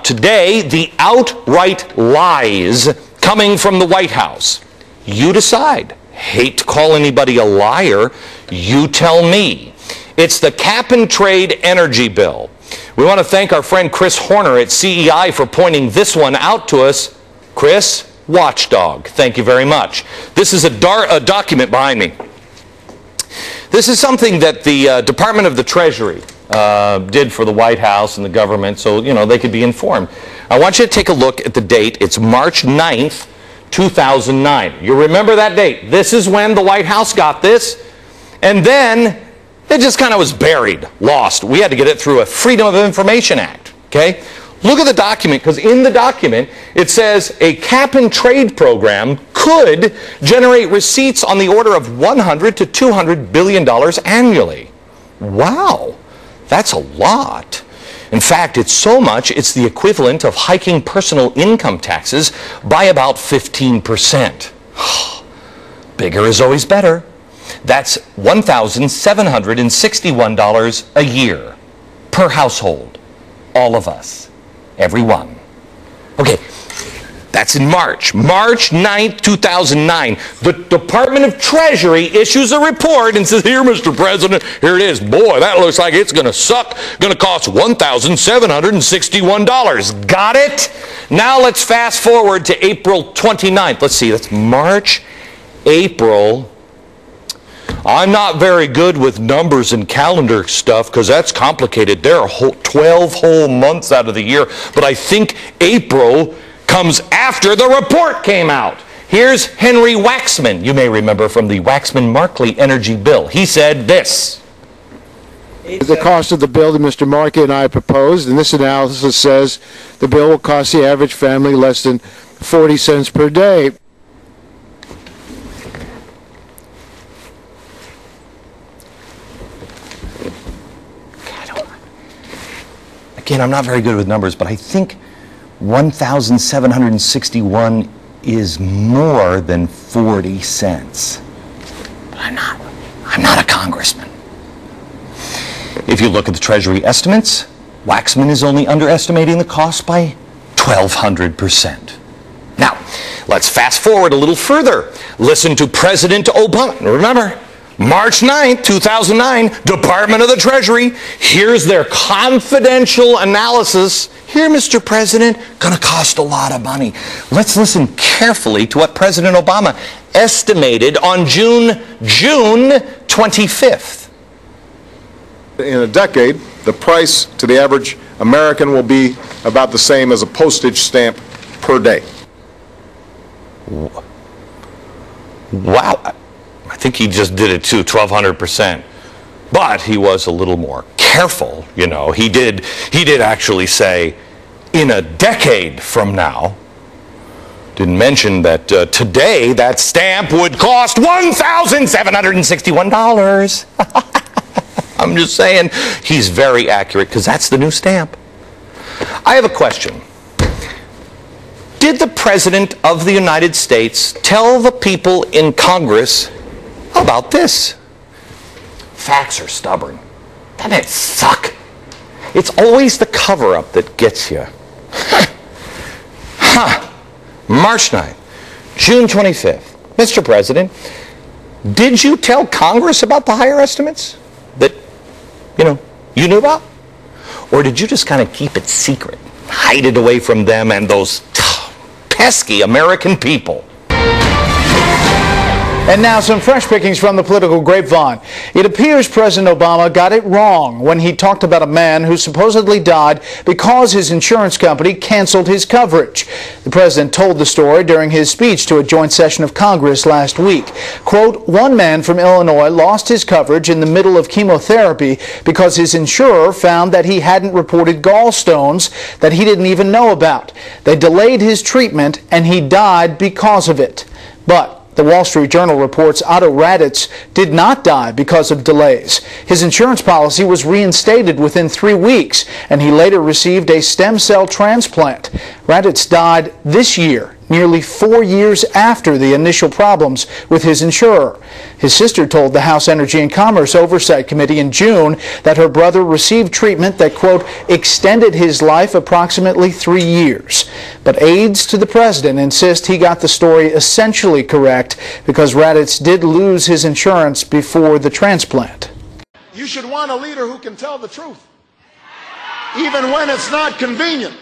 today, the outright lies coming from the White House. You decide. Hate to call anybody a liar. You tell me. It's the cap-and-trade energy bill. We want to thank our friend Chris Horner at CEI for pointing this one out to us. Chris, watchdog, thank you very much. This is a document behind me. This is something that the Department of the Treasury did for the White House and the government so, they could be informed. I want you to take a look at the date. It's March 9th, 2009. You remember that date. This is when the White House got this. And then it just kind of was buried, lost. We had to get it through a Freedom of Information Act, okay? Look at the document, because in the document it says a cap-and-trade program could generate receipts on the order of $100 to $200 billion annually. Wow, that's a lot. In fact, it's so much, it's the equivalent of hiking personal income taxes by about 15%. Bigger is always better. That's $1,761 a year per household. All of us. Everyone. Okay, that's in March. March 9th, 2009. The Department of Treasury issues a report and says, here, Mr. President, here it is. Boy, that looks like it's going to suck. Going to cost $1,761. Got it? Now let's fast forward to April 29th. Let's see, that's March, April. I'm not very good with numbers and calendar stuff because that's complicated. There are 12 whole months out of the year, but I think April comes after the report came out. Here's Henry Waxman. You may remember from the Waxman-Markley energy bill. He said this. The cost of the bill that Mr. Markey and I proposed, and this analysis says the bill will cost the average family less than 40 cents per day. Again, I'm not very good with numbers, but I think 1,761 is more than 40 cents. But I'm not a congressman. If you look at the Treasury estimates, Waxman is only underestimating the cost by 1,200%. Now, let's fast forward a little further. Listen to President Obama. Remember, March 9th, 2009, Department of the Treasury. Here's their confidential analysis. Here, Mr. President, going to cost a lot of money. Let's listen carefully to what President Obama estimated on June 25th. In a decade, the price to the average American will be about the same as a postage stamp per day. Wow. I think he just did it to 1,200%. But he was a little more careful, He did actually say, in a decade from now. Didn't mention that today that stamp would cost $1,761. I'm just saying, he's very accurate because that's the new stamp. I have a question. Did the President of the United States tell the people in Congress about this? Facts are stubborn. Doesn't it suck? It's always the cover-up that gets you. March 9th, June 25th. Mr. President, did you tell Congress about the higher estimates that, you knew about? Or did you just kind of keep it secret, hide it away from them and those pesky American people? And now some fresh pickings from the political grapevine. It appears President Obama got it wrong when he talked about a man who supposedly died because his insurance company canceled his coverage. The president told the story during his speech to a joint session of Congress last week. Quote, one man from Illinois lost his coverage in the middle of chemotherapy because his insurer found that he hadn't reported gallstones that he didn't even know about. They delayed his treatment and he died because of it. But the Wall Street Journal reports Otto Raditz did not die because of delays. His insurance policy was reinstated within 3 weeks, and he later received a stem cell transplant. Raditz died this year, nearly 4 years after the initial problems with his insurer. His sister told the House Energy and Commerce Oversight Committee in June that her brother received treatment that, quote, extended his life approximately 3 years. But aides to the president insist he got the story essentially correct because Raddatz did lose his insurance before the transplant. You should want a leader who can tell the truth, even when it's not convenient.